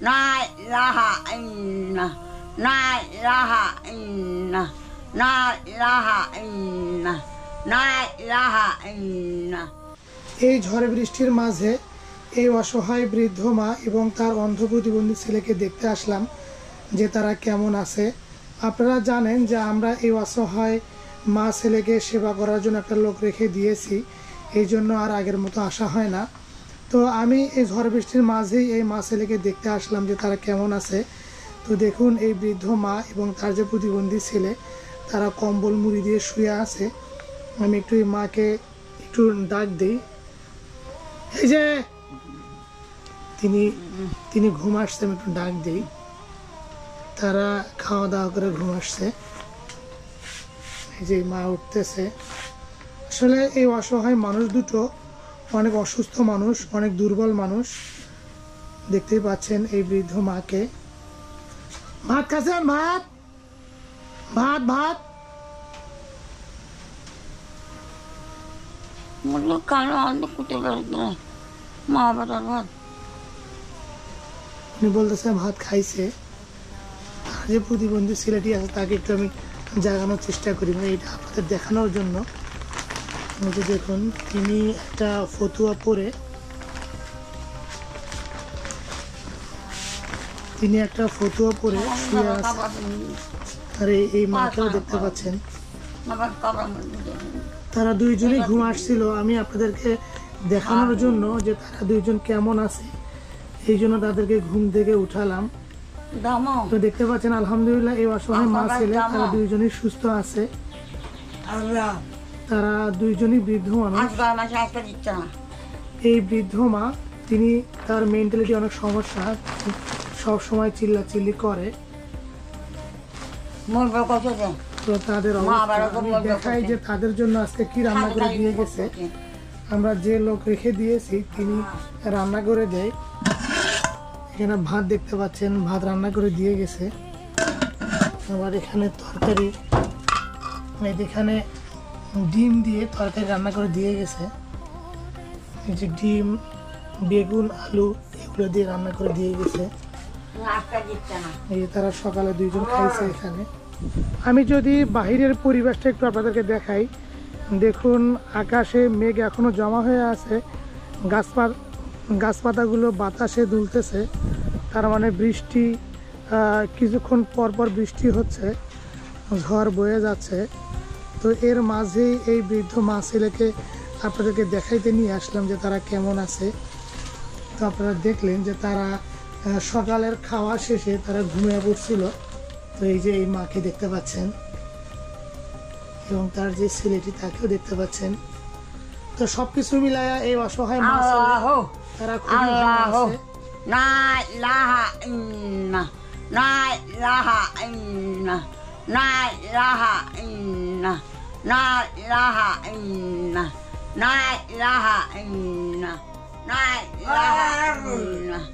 La ilaha illallah, la ilaha illallah, la ilaha illallah, la ilaha illallah। এই ঝড় বৃষ্টির মাঝে এই অসহায় বৃদ্ধ মা এবং তার অন্ধ প্রতিবন্ধী ছেলেকে দেখতে আসলাম যে তারা কেমন আছে। আপনারা জানেন যে আমরা এই অসহায় মা ছেলেকে সেবা করার জন্য একটা লোক রেখে দিয়েছি, এই জন্য আর আগের মতো আসা হয় না। তো আমি এই ঝড় বৃষ্টির মাঝেই এই মা ছেলেকে দেখতে আসলাম যে তারা কেমন আছে। তো দেখুন এই বৃদ্ধ মা এবং তার যে প্রতিবন্ধী ছেলে তারা কম্বল মুড়ি দিয়ে শুয়ে আছে। আমি একটু এই মাকে একটু ডাক দিই, এই যে তিনি ঘুম আসছে, আমি একটু ডাক দিই। তারা খাওয়া দাওয়া করে ঘুম আসছে। এই যে মা উঠতেছে। আসলে এই অসহায় মানুষ দুটো অনেক অসুস্থ মানুষ, অনেক দুর্বল মানুষ। দেখতেই পাচ্ছেন এই বৃদ্ধ মাকে। ভাত খাচ্ছেন? ভাত ভাত ভাত উনি বলতেছে ভাত খাইছে। আর যে প্রতিবন্ধী ছেলেটি আছে তাকে একটু আমি জাগানোর চেষ্টা করি, মানে এটা আপনাদের দেখানোর জন্য। দেখুন তিনি একটা ফতুয়া পরে শুয়ে আছে। আর এই মাকেও দেখতে পাচ্ছেন। তারা দুইজনই ঘুম আসছিল। আমি আপনাদেরকে দেখানোর জন্য যে তারা দুইজন কেমন আছে এই জন্য তাদেরকে ঘুম থেকে উঠালাম। তো দেখতে পাচ্ছেন আলহামদুলিল্লাহ এই অসহায় মা ছেলে তারা দুইজনই সুস্থ আছে। তারা দুইজনই বৃদ্ধ মানুষ। এই বৃদ্ধ মা তিনি তার মেন্টালিটি অনেক সমস্যা, সব সময় চিল্লাচিল্লি করে। তো তাদের দেখাই যে তাদের জন্য আজকে কি রান্না করে দিয়ে গেছে। আমরা যে লোক রেখে দিয়েছি তিনি রান্না করে দেয়। এখানে ভাত দেখতে পাচ্ছেন, ভাত রান্না করে দিয়ে গেছে। আবার এখানে তরকারি, এখানে ডিম দিয়ে তরকারি রান্না করে দিয়ে গেছে। এই যে ডিম, বেগুন, আলু এগুলো দিয়ে রান্না করে দিয়ে গেছে। এই যে তারা সকালে দুইজন খাইছে এখানে। আমি যদি বাহিরের পরিবেশটা একটু আপনাদেরকে দেখাই, দেখুন আকাশে মেঘ এখনো জমা হয়ে আছে। গাছপাতাগুলো বাতাসে দুলতেছে, তার মানে বৃষ্টি কিছুক্ষণ পর পর বৃষ্টি হচ্ছে, ঝড় বয়ে যাচ্ছে। তো এর মাঝেই এই বৃদ্ধ মা ছেলেকে আপনাদেরকে দেখাইতে নিয়ে আসলাম যে তারা কেমন আছে। তো আপনারা দেখলেন যে তারা সকালের খাওয়া শেষে তারা ঘুমিয়ে পড়ছিল। তো এই যে এই মাকে দেখতে পাচ্ছেন এবং তার যে ছেলেটি তাকেও দেখতে পাচ্ছেন। তো সবকিছু মিলায়া এই অসহায় মা ছেলে তারা খুবই ভালো আছে। La ilaha illallah, la ilaha illallah, la ilaha illallah, la ilaha illallah, la ilaha illallah, la ilaha illallah.